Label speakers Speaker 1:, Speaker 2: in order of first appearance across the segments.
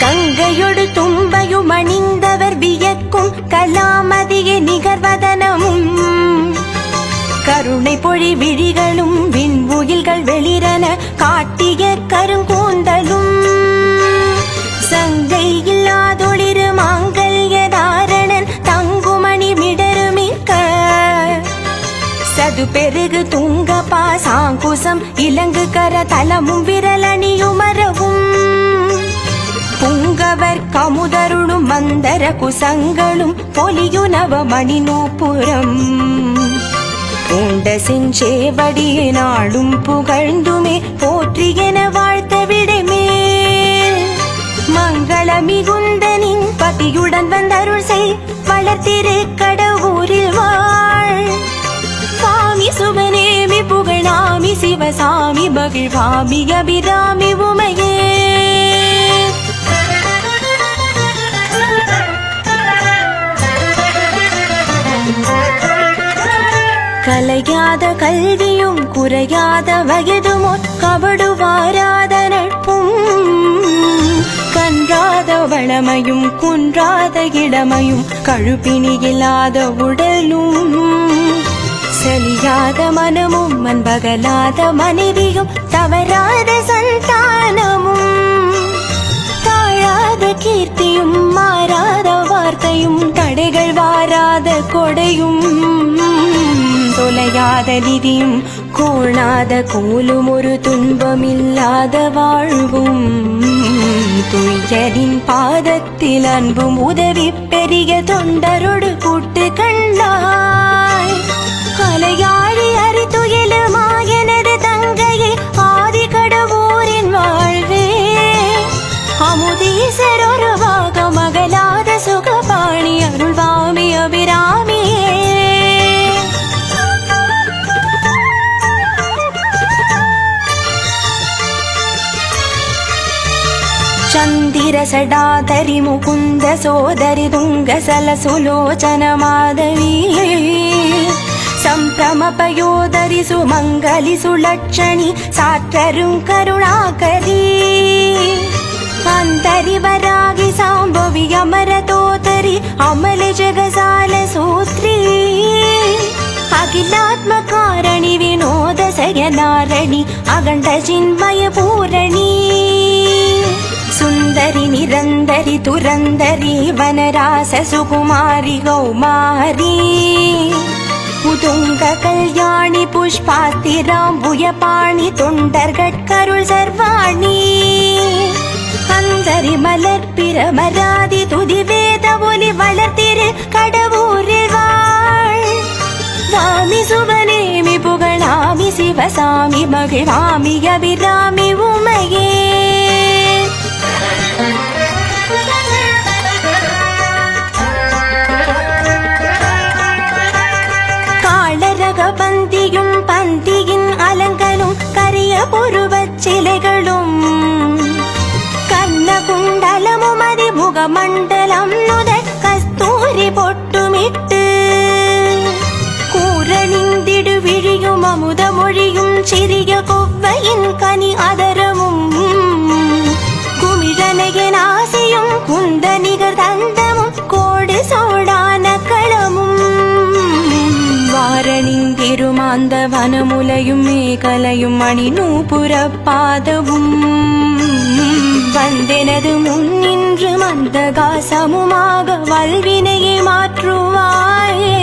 Speaker 1: கங்கையொடு தும்பையும் அணிந்தவர் வியக்கும் கலாமதியை நிகர்வதனமும் கருணை பொழி விழிகளும் விண்புயில்கள் வெளிரன காட்டிய கருங்கூந்தலும் சங்கை இல்லாதொளிரு மாங்கல்யதாரணன் தங்குமணி மிடருமிக்க சது பெருகு துங்க பாசாங்குசம் இலங்கு கர தலமும் விரலணியுமரவும் புங்கவர் கமுதருளும் மந்தர குசங்களும் பொலியுனவ மணி நூப்புரம் பூண்ட செஞ்சேவடியை நாளும் புகழ்ந்துமே போற்றியென வாழ்த்த விடைமேல் மங்கள மிகுந்தனின் பதியுடன் வந்தருள் செய் வளர்த்திரு கடவுரில் வாழ் சாமி சுபநேமி புகழாமி சிவசாமி மகிழ்வாமி அபிராமி உமையே கலையாத கல்வியும் குறையாத வயதுமோ கபடு வாராத நட்பும் கன்றாத வளமையும் குன்றாத இளமையும் கழுப்பினியில்லாத உடலும் செலியாத மனமும் மண்பகலாத மனைவியும் தவறாத சந்தானமும் தாழாத கீர்த்தியும் மாறாத வார்த்தையும் தடைகள் வாராத கொடையும் தொலையாத நிதியும் கோணாத கோலும் ஒரு துன்பமில்லாத வாழ்வும் துயரின் பாதத்தில் அன்பும் உதவி பெரிய தொண்டரோடு கூட்டு கண்டாய் அலையாழி அறிதுயிலுமா எனது தங்கையை ஆதி கடவுரின் வாழ்வே அமுதீசர் ஒரு வாக மகளாத சுகபாணி அருள்வாமி அபிராமியே சந்திர சடாதரி முகுந்த சோதரி துங்க சலசுலோச்சன மாதவி சம்பிரமபயோதரி சுமங்கலி சுலட்சணி சாற்றரும் கருணாகரி அந்தரி வராகி சாம்பவி அமரதோதரி அமல ஜகசால சூத்ரி அகிலாத்மகாரணி வினோத சயனாரணி அகண்ட சின்மய பூரணி சுந்தரி நிரந்தரி துரந்தரி வனராச சுகுமாரி கௌமாரி உதுங்க கல்யாணி புஷ்பாத்திராம்புயபாணி தொண்டர்கட்கருள் சர்வாணி அந்தரி மலர் பிரமராதி துதி வேத ஒலி வளர்த்திரு கடவுரில் வாழ் வாமி சுபநேமி புகழாமி சிவசாமி மகிழ்வாமி அபிராமி உமையே காளரக பந்தியும் பந்தியின் அலங்கனும் கரிய புருவச் சிலைகளும் கண்ண குண்டலமும் அதிமுக மண்டலம் நுதல் கஸ்தூரி பொட்டுமிட்டு கூரணிந்திடு விழியும் அமுத மொழியும் சிறிய கொவ்வையின் கனி அதரமும் குமிழனையனாசியும் குந்த நிகர் தந்தமும் கோடு சோடான களமும் வாரணிந்திருமாந்த வனமுலையும் மேகலையும் மணி நூபுரப்பாதவும் வந்தெனது முன்னின்று மந்தகாசமுமாக வல்வினையை மாற்றுவாயே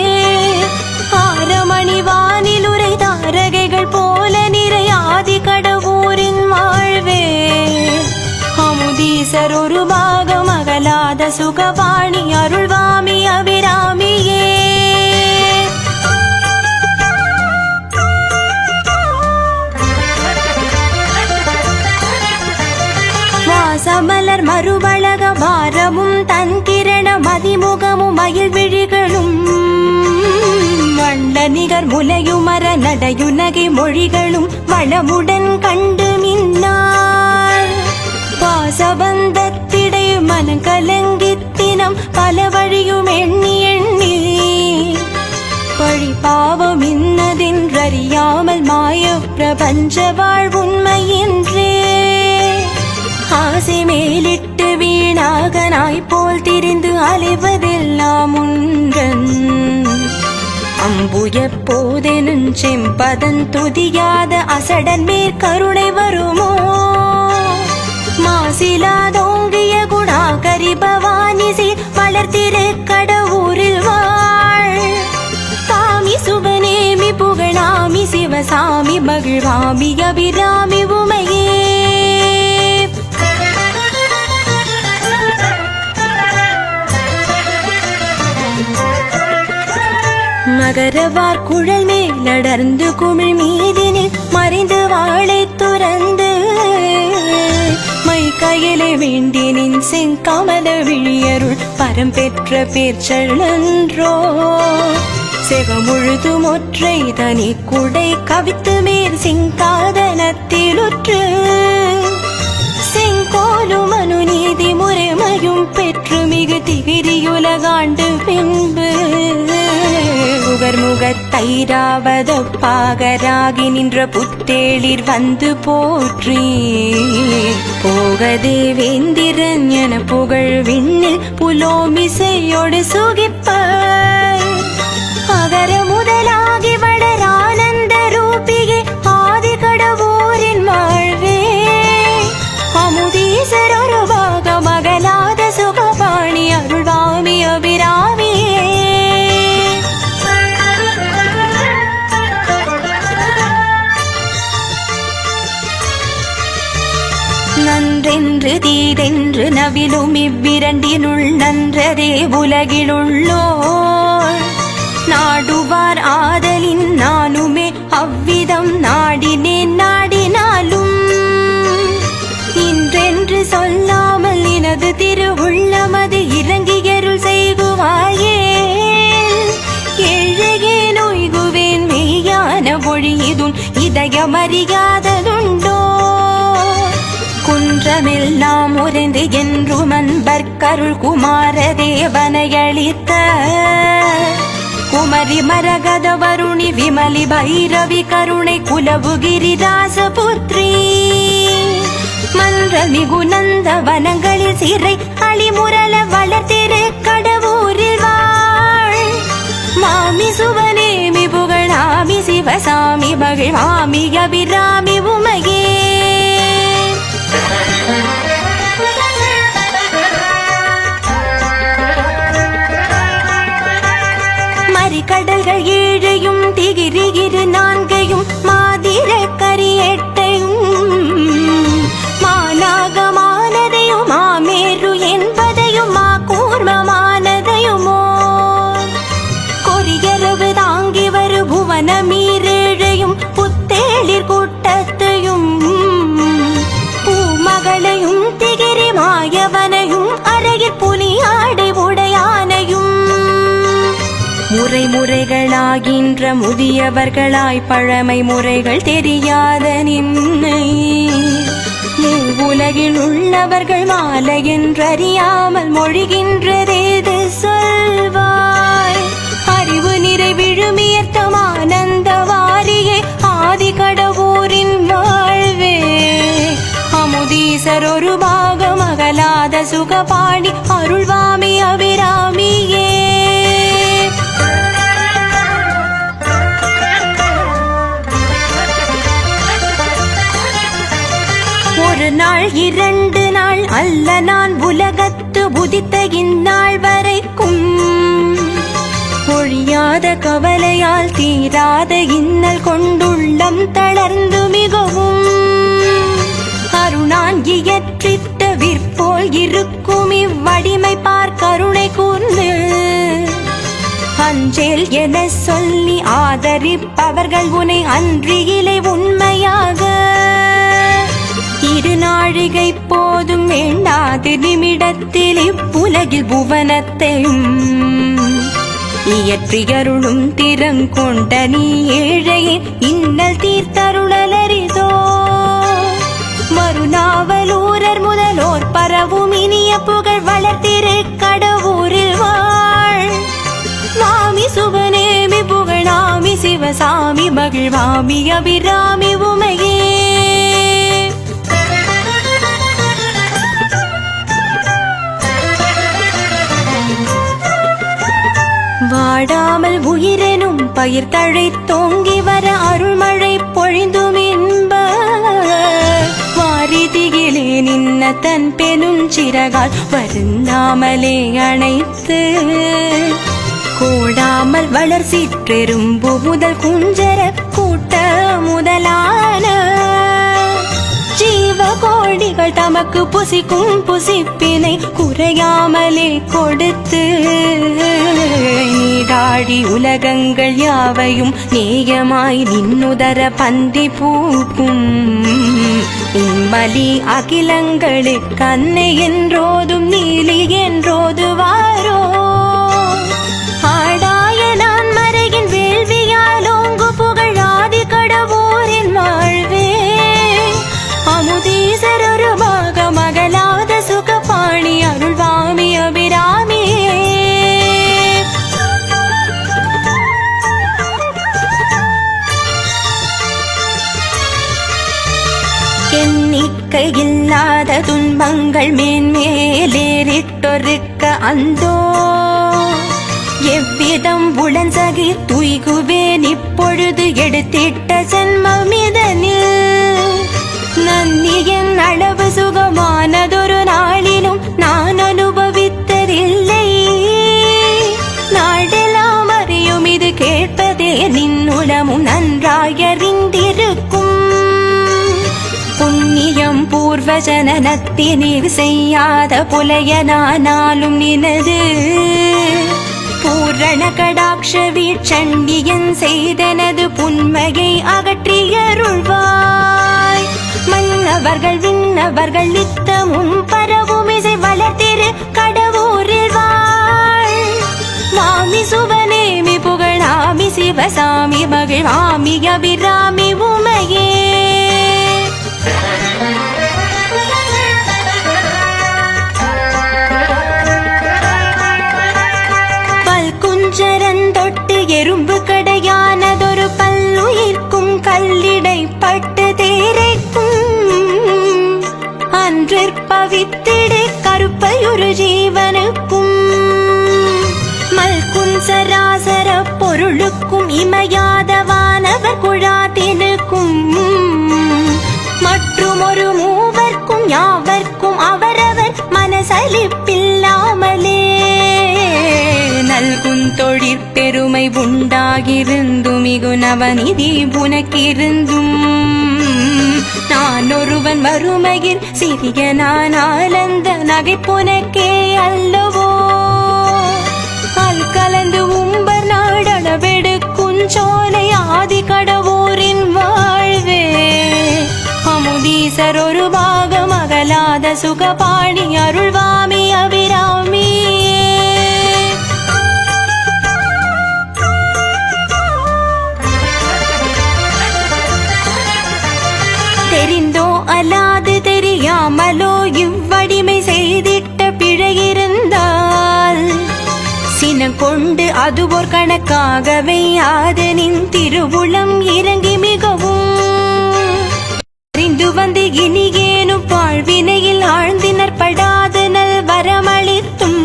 Speaker 1: ஆரமணி வானில் உரை தாரகைகள் போல நிறையாதி கடவுரின் வாழ்வே அமுதீசர் ஒரு பாகம் அகலாத சுகவாணி அருள்வாமி அபிராமியே வாசமலர் மறுவழக பாரமும் தன் கிரண மதிமுகமும் மயில் விழிகளும் வண்ண நிகர் முலையுமர நடையுனகை மொழிகளும் வளமுடன் கண்டு மின்னார் பாசபந்தத்திடை மனங்கலங்கித்தினம் பல வழியும் எண்ணி எண்ணி பழி பாவம் இன்னதென்றறியாமல் மாய பிரபஞ்ச வாழ்வுண்மையின்றே ஆசை மேலிட்டு வீழ நாய் போல் திரிந்து அலைவதெல்லாம் உன்றன் அம்பு எப்போதெனும் செம்பதன் துதியாத அசடன் மேற் கருணை வருமோ மாசிலாதோங்கிய குணாகரி பவானிசி வளர்த்திரு கடவுரில் வாழ் சாமி சுபநேமி புகழாமி சிவசாமி மகிழ்வாமி அபிராமி உமையே மகரவார் குழல் மேலடர்ந்து குமிழ் மீதினில் மறைந்து வாழை துறந்து மை கையிலே வேண்டினின் செங்கமல விழியருள் பரம் பெற்ற பேர்ச்சென்றோ செகமுழுதும் ஒற்றை தனி குடை கவித்து மேற் சிங்காதனத்திலுற்று செங்கோலும் அனுநீதி முறைமையும் பெற்று மிகு திகிரியுலகாண்டு பின்பு முகத்தைராவதொப்பாகராகி நின்ற புத்தேளிர் வந்து போற்றி போகதே வேந்திரன் என புகழ் விண்ணில் புலோமிசையோடு சுகிப்ப அகர முதலாகி வளரானந்த ரூபிகே ஆதி கடவுரின் வாழ்வே அமுதீசர் ஒரு பாக மகளாத சுகபாணி அருள்வாமி அபிராமியே நன்றென்று தீதென்று நவிலும் இவ்விரண்டினுள் நன்றதே உலகிலுள்ளோர் நாடுவார் ஆதலின் நானுமே அவ்விதம் நாடினேன் நாடினாலும் இன்றென்று சொல்லாமல் எனது திருவுள்ளமது இறங்கியருள் செய்குவாயே ஏழையே நோய்குவேன் மெய்யான மொழியுதுன் இதயமறியாததுண்டோ குன்றமெல்லாம் உறைந்து என்றும் அன்பர்க்கருள் குமார தேவனையளித்த குமரி மரகத வருணி விமலி பைரவி கருணை குலவுகிரிதாச புத்ரி மன்ற மிகுநந்த வனங்களில் சிறை அழிமுரல வளர்த்திரு கடவுரில் வாழ் மாமி சுவனேமி புகழாமி சிவசாமி மகிழ்வாமி அபிராமி உமையே மறிகடல்கள் ஏழையும் திகிரிகிரு நான்கையும் மாதிர கரியெட்டையும் மானாகமானதையும் மாமேரு என்பதையும் மா கூர்மமானதையுமோ கொரியரவு தாங்கி வரு புவன மீரேழையும் புத்தேளிர் கூட்டத்தையும் பூமகளையும் திகிரி மாயவனையும் அறையில் புலியாடை உடையானையும் முறைமுறைகளாகின்ற முதியவர்களாய் பழமை முறைகள் தெரியாத நின்னை உலகில் உள்ளவர்கள் மாலை என்றறியாமல் மொழிகின்றதேது சொல்வாய் அறிவு நிறைவிழுமியர்த்தம் ஆனந்த வாரியே ஆதி கடவுரின் வாழ்வே அமுதீசர் ஒரு பாகம் அகலாத சுகபாணி அருள்வாமி அபிராமியே ஒரு நாள் இரண்டு நாள் அல்ல நான் உலகத்து உதித்த இந்நாள் வரைக்கும் ஒழியாத கவலையால் தீராத இன்னல் கொண்டுள்ளம் தளர்ந்து மிகவும் அருணான் இயற்றிட்ட விற்போல் இருக்கும் இவ்வடிமை பார் கருணை கூர்ந்து அஞ்சேல் என சொல்லி ஆதரிப்பவர்கள் உனை அன்றியிலே உண்மையாக இரு நாழிகை போதும் வேண்டாது நிமிடத்தில் இப்புலகில் புவனத்தையும் இயற்றியருளும் திறங்கொண்ட நீ ஏழையே இன்னல் தீர்த்தருளலரிதோ மறுநாவலூரர் முதலோர் பரவும் இனிய புகழ் வளர்த்திரு கடவுரில் வாழ் சுவாமி சுபநேமி புகழாமி சிவசாமி மகிழ்வாமி அபிராமி உமையே வாடாமல் உயிரெனும் பயிர் தழை தோங்கி வர அருள்மழை பொழிந்தும் இன்ப வாரிதியிலே நின்ன தன் பெரும் சிறகால் வருந்தாமலே அணைத்து கூடாமல் வளர் சிற்றெரும்பு முதல் குஞ்சர கூட்ட முதலான ஜீவ கோடிகள் தமக்கு புசிக்கும் புசிப்பினை குறையாமலே கொடுத்து நீடாடி உலகங்கள் யாவையும் நேயமாய் நின்னுதர பந்தி பூக்கும் இம்மலி அகிலங்களுக்கு அன்னை என்றோதும் நீலி என்றோது வாரோ ஆடாய நான் மறையின் வேள்வியாலோங்கு புகழாதி கடவுரின் வாழ்வே அமுதீசரொருமாக மகளாத சுகபாணி அருள்வாமி அபிராமியே எண்ணிக்கையில்லாத துன்பங்கள் மேன்மேலேறிட்டொருக்க அந்தோ எவ்விதம் உளன்சகி துய்குவேன் இப்பொழுது எடுத்திட்ட ஜன்மமிதனில் நன்னியின் அளவு சுகமானதொரு நாளிலும் நான் அனுபவித்ததில்லை நாடெல்லாம் அறியும் இது கேட்பதே நின்னுடமும் நன்றாயறிந்திருக்கும் புண்ணியம் பூர்வ ஜனனத்தினில் செய்யாத புலையனானாலும் நினது பூரண கடாட்ச வீட்சண்டியன் செய்தனது புன்மையை அகற்றியருள்வாய் மன்னவர்கள் விண்ணவர்கள் நித்தமும் பரவும் இசை வளர்த்திரு கடவுரில் வாழ் மாமி சுபநேமி புகழாமி சிவசாமி மகிழ்வாமி அபிராமி உமையே குஞ்சரந்தொட்டு எறும்பு கடையானதொரு பல்லுயிர்க்கும் கல்லிடை பட்டு தேரைக்கும் அன்றிற்பவித்திடு கருப்பையொரு ஜீவனுக்கும் மல்குன் சராசர பொருளுக்கும் இமையாத வானவர் குழாத்தினுக்கும் மற்றும் ஒரு மூவர்க்கும் யாவர்க்கும் அவரவர் மனசலிப்பில்லாமலே நல்குன் தொழிற்பெருமை உண்டாகிருந்தும் மிகு நவநிதி புனக்கிருந்தும் நான் ஒருவன் மறுமையில் சிறிய நான் ஆனந்த நகைப்புனக்கே அல்லவோ அல் கலந்து உம்பர் நாடளவெடுக்கும் சோலை ஆதி கடவுரின் வாழ்வே அமுதீசர் ஒரு பாகம் அகலாத சுகபாணி அருள்வாமி அபிராமி தெரிந்தோ அல்லாது தெரியாமலோ இவ்வடிமை செய்திட்ட பிழையிருந்தால் சினம் கொண்டு அது ஒரு கணக்காகவே ஆதனின் திருவுளம் இறங்கி மிகவும் அறிந்து வந்து இனியேனும் வாழ்வினையில் ஆழ்ந்தினர் படாத நல் வரமளித்தும்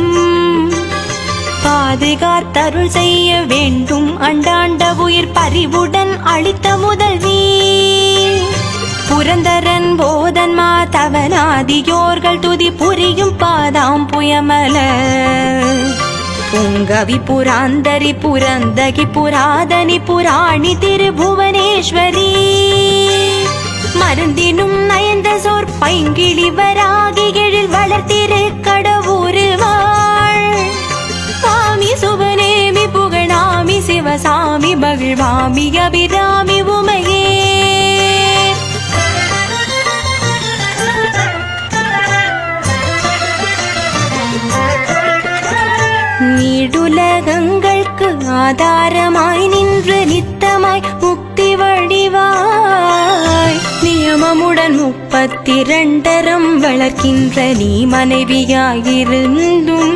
Speaker 1: பாதுகாத்தருள் செய்ய வேண்டும் அண்டாண்ட உயிர் பறிவுடன் அளித்த முதல்வி புரந்தரன் போதன்மா தவனாதியோர்கள் துதி புரியும் பாதாம் புயமல புங்கவி புராந்தரி புரந்தகி புராதனி புராணி திருபுவனேஸ்வரி மருந்தினும் நயந்த சோர் பைங்கிழி வராகி எழில் வளர்த்திரு கடவுரு வாழ் சாமி சுபநேமி புகழாமி சிவசாமி மகிழ்வாமி அபிராமி உமையே நீடுலகங்களுக்கு ஆதாரமாய் நின்று நித்தமாய் முக்தி வடிவாய் நியமமுடன் 32 வளர்க்கின்ற நீ மனைவியாயிருந்தும்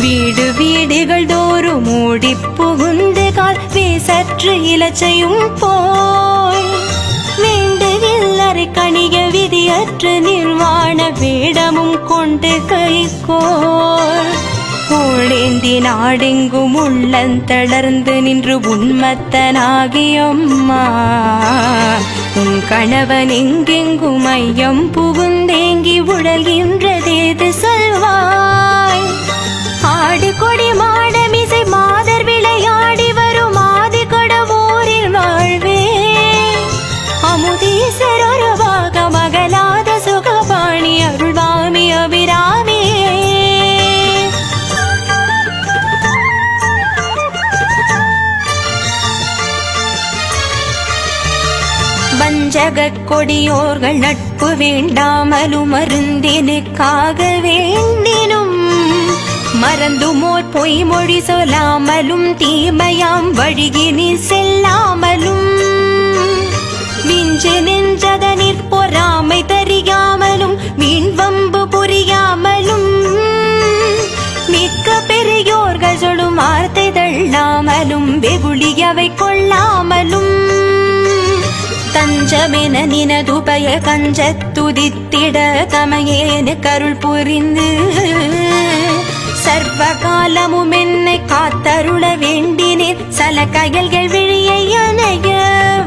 Speaker 1: வீடு வீடுகள் தோறும் ஓடி புகுந்து கால் பேசற்று இலச்சையும் போய் வேண்டுவில்லறை கணிய விதியற்று நிர்வாண வேடமும் கொண்டு கைகோர் கோளேந்தி நாடெங்கும் உள்ளந்தளர்ந்து நின்று உன்மத்தனாகியம்மா உன் கணவன் எங்கெங்கும் மையம் புகுந்தேங்கி உழல்கின்றதேது சொல்வாய். ஆடு கொடி மாடமிசை மாதர் விளையாடி வரும் ஆதி கடவுரின் வாழ்வே அமுதீசர் ஒருவாக மகளாத சுகபாணி அருள்வாமி அபிராமி. வஞ்சகக் கொடியோர்கள் நட்பு வேண்டாமலும் மருந்தினுக்காக வேண்டினும் மறந்துமோர் பொய்மொழி சொல்லாமலும் தீமையாம் வழியினி செல்லாமலும் விஞ்சு நின்றதனிற் பொறாமை தறியாமலும் மீன்வம்பு புரியாமலும் மிக்க பெரியோர்கள் சொல்லும் வார்த்தை தள்ளாமலும் வெகுளியவை கொள்ளாமலும் தஞ்சமென நினதுபய கஞ்சத்துதித்திட தமையேனு கருள் புரிந்து சர்வ காலமும் என்னை காத்தருள வேண்டினேன். சல கயல்கள் விழியை அணைய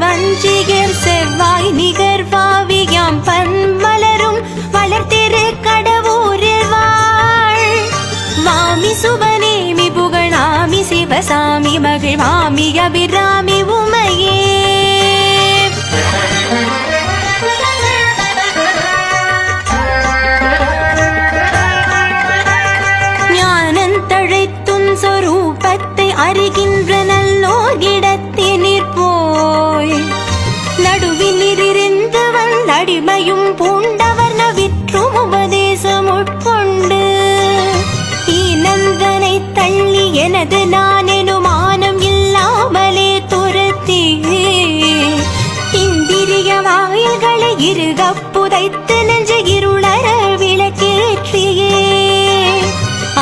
Speaker 1: வஞ்சிகர் செவ்வாய் நிகர் வாவியாம் பன்மலரும் வளர்த்திரு கடவுரில் வாழ் வாமி சுபநேமி புகழாமி சிவசாமி மகிழ்வாமி அபிராமி உமையே. ஞானந்தழைத்தும் சொரூபத்தை அறிகின்ற நல்லோர் இடத்தினிற் போய் நடுவினிருந்து வந்தடிமையும் பூண்டவர் நவிற்றும் உபதேசம் உட்கொண்டு ஈனந்தனை தள்ளி எனது நான் எனும் மானம் இல்லாமலே துரத்தி இந்திரிய வாயில்களை இருகப் புதைத்து நெஞ்சு இருளற விளக்கேற்றியே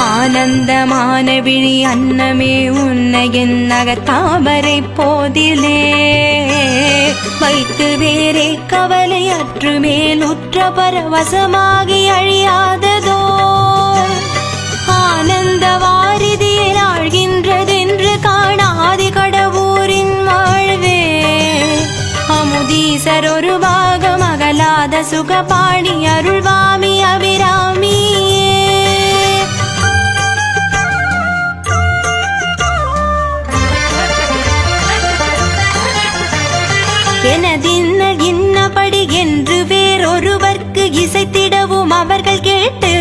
Speaker 1: ஆனந்தமான விழி அன்னமே உன்னை என் நகத்தாமரை போதிலே வைத்து வேறே கவலை அற்று மேலுற்ற பரவசமாகி அழியாததோ ஆனந்த வாரிதியில் ஆழ்கின்றதென்று காணாதி கடவுரின் வாழ்வே அமுதீசர் ஒரு பாகம் அகலாத சுகபாணி அருள்வாமி அபிராமி. எனதின்ன இன்னபடி என்று வேறொருவர்க்கு இசைத்திடவும் அவர்கள் கேட்டு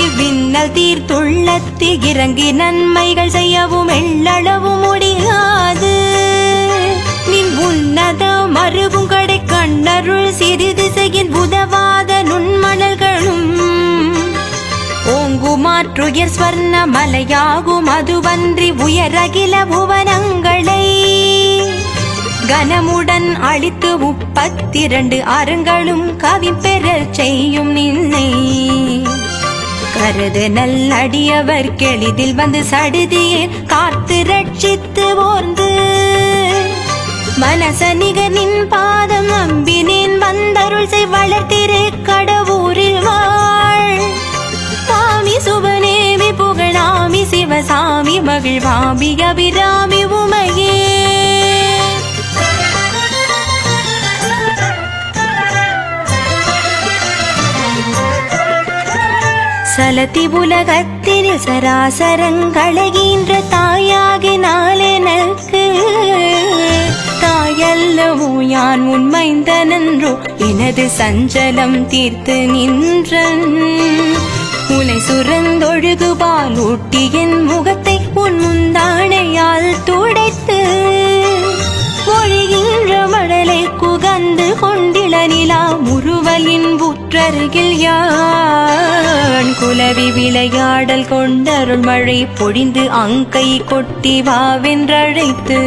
Speaker 1: இவ்வின்னல் தீர்த்துள்ளத்தி இறங்கி நன்மைகள் செய்யவும் எள்ளளவும் முடியாது. நின் உன்னத மருவும் கடை கண்ணருள் சிறிது செய்யின் உதவாத நுண்மணல்களும் ஓங்குமாற்றுயர் ஸ்வர்ண மலையாகும் அதுவன்றி உயரகில புவனங்களை கனமுடன் அழித்து 32 அறங்களும் கவி பெறச் செய்யும் நின்னை கருது நல்லடியவர் கெளிதில் வந்து சடுதியே காத்து ரட்சித்து ஓர்ந்து மனசனிகனின் பாதம் நம்பினேன் வந்தருள் செய் வளர்த்திரு கடவுரில் வாழ் சாமி சுபநேமி புகழாமி சிவசாமி மகிழ்வாமி அபிராமி உமையே. சலத்தி உலகத்தினில் சராசரங்களகின்ற தாயாகினால் எனக்கு தாயல்லவோ யான் உண்மைந்தனன்றோ எனது சஞ்சலம் தீர்த்து நின்றன் உலை சுரந்தொழுகு பால் ஊட்டி என் முகத்தை உன் முந்தானையால் துடைத்து ஒழிகின்ற மடலை குகந்து கொண்டில நிலா முறுவலின் புற்றருகில் யான் குலவி விளையாடல் கொண்டருள் மழை பொழிந்து அங்கை கொட்டி வாவென்றழைத்து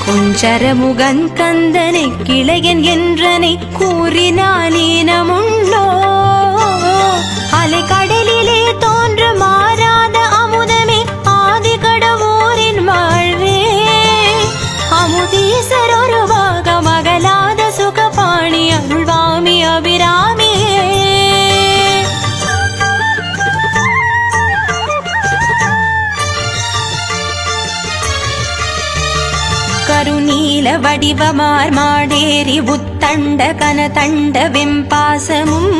Speaker 1: கொஞ்சரமுகன் கந்தனை கிளையன் என்றனை கூறினானீனமுண்டோ அலை கடலிலே தோன்ற மாறாத அமுதமே ஆதி கடவுரின் வாழ்வே அமுதீசர் ஒரு பாகம் அகலாத சுகபாணி அருள்வாமி அபிராமி. வடிவமார் மாடேறி உத்தண்ட கனதண்ட வெம்பாசமும்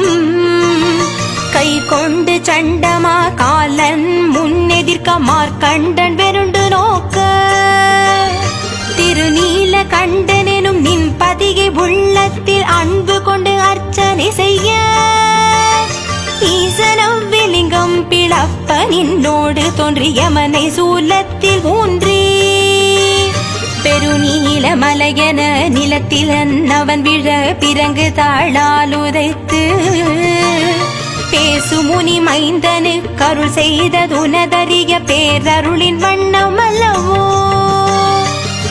Speaker 1: கை கொண்டு சண்டமா காலன் முன்னெதிர்க்க மார்க்கண்டன் வெருண்டு நோக்க திருநீல கண்டனும் நின் பதிகை உள்ளத்தில் அன்பு கொண்டு அர்ச்சனை செய்ய ஈசனவ்விலிங்கம் பிளப்ப நின்னோடு தோன்றிய மனை சூலத்தில் ஊன்றி பெருநீல மலையென நிலத்தில் அவன் விழ பிறங்கு தாழால் உதைத்து பேசுமுனி மைந்தனு கருள் செய்ததுனதறிய பேரருளின் வண்ணம் அல்லவோ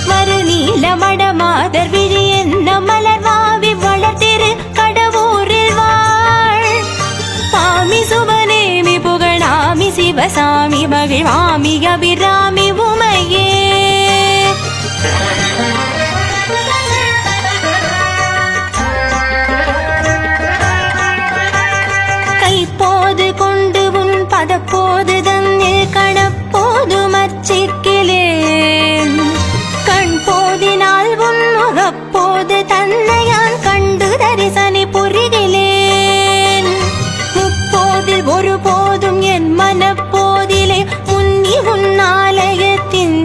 Speaker 1: மறுநீல மடமாதர் விழி என்ன மலர்வாவி வளர்த்திரு கடவுரில் வாழ் சாமி சுபநேமி புகழாமி சிவசாமி மகிழ்வாமி அபிராமி உமையே கைப்போது கொண்டு உன் பதப்போது தன்னில் கணப்போது மச்சிக்கிலேன் கண் போதினால் உன் முகப்போது தன்னையான் கண்டு தரிசனை புரிகிலேன் முப்போதில் ஒரு போதும் என் மனப்போதிலே முன்னி உன்னாலயத்தின்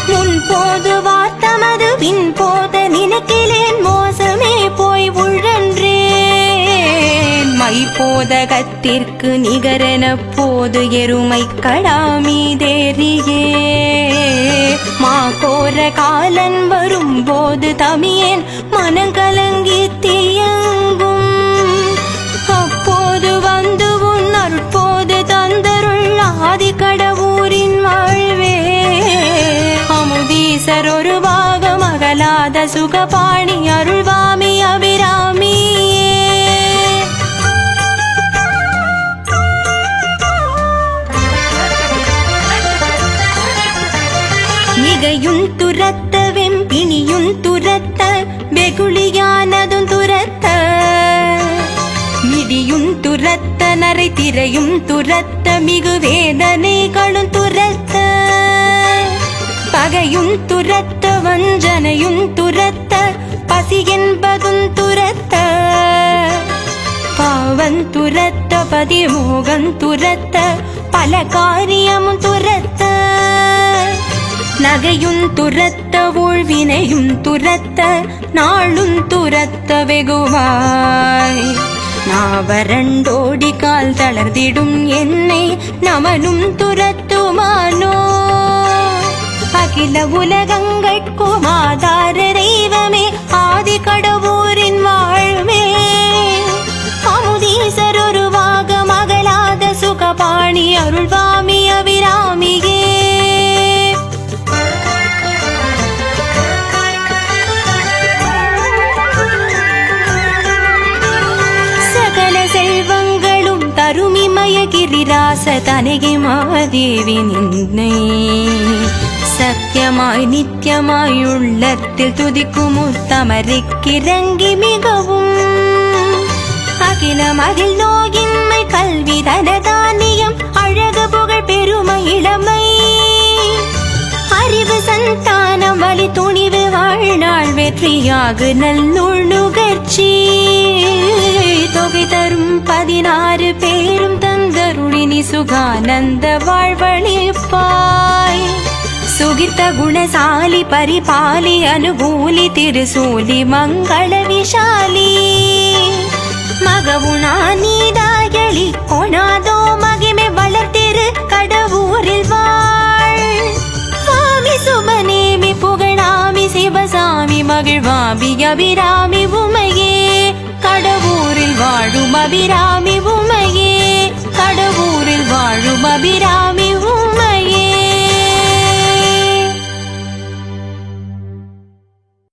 Speaker 1: முன்போது வார்த்தமது பின் போத நினைக்கிலேன் மோசமே போய் உழன்றேன் மைப்போதகத்திற்கு நிகரென போது எருமை கடாமீதேறியே மாகோர காலன் வரும்போது தமியேன் மனங்கலங்கி தீயங்கும் அப்போது வந்து உன் அருட்போது தந்தருள் ஆதி கடவுரின் வாழ்வே அமுதீசர் ஒரு பாகம் அகலாத சுகபாணி அருள்வாமி அபிராமியே மிகையும் துரத்த வெம்பிணியும் துரத்த வெகுளியானதும் துரத்த மிடியும் துரத்த நரை திரையும் துரத்த மிகு வேதனைகளும் துரத்த பகையும் துரத்த வஞ்சனையும் துரத்த பசி என்பதும் துரத்த பாவன் துரத்த பதிமோகன் துரத்த பல காரியமும் துரத்த நகையும் துரத்த ஊழ்வினையும் துரத்த நாளும் துரத்த வெகுவாய் நாவரண்டோடி கால் தளர்ந்திடும் என்னை நமனும் துரத்துமானோ அகில உலகங்கட்கும் ஆதார தெய்வமே ஆதி கடவுரின் வாழ்வே அமுதீசர் ஒரு வாகம் அகலாத சுகபாணி அருள்வாமி அபிராமியே தருமிமயகிரிராச தனகி மாதேவி நின்னை சத்தியமாய் நித்தியமாய் உள்ளத்தில் துதிக்கும் உத்தமரிக்கிறங்கி மிகவும் அகிலம் அதில் நோயின்மை கல்வி தனதானியம் அழகு புகழ் பெருமை இளமை அறிவு சந்தானம் வழி துணிவு வாழ்நாள் வெற்றியாகு நல்லுள் நுகர்ச்சி தொகை தரும் 16 பேரும் தந்தருளினி சுகானந்த வாழ்வழிப்பாய் சுகிர்த்த குணசாலி பரிபாலி அனுகூலி திருசூலி மங்கள விஷாலி மகவுனா நீதாயளி கொணாதோ மகிமை வளர்த்திரு கடவுரில் வாழ் சுவாமி சுபநேமி புகழாமி சிவசாமி மகிழ்வாமி அபிராமி உமையே கடவுரில் வாழும் அபிராமி உமையே கடவுரில் வாழும் அபிராமி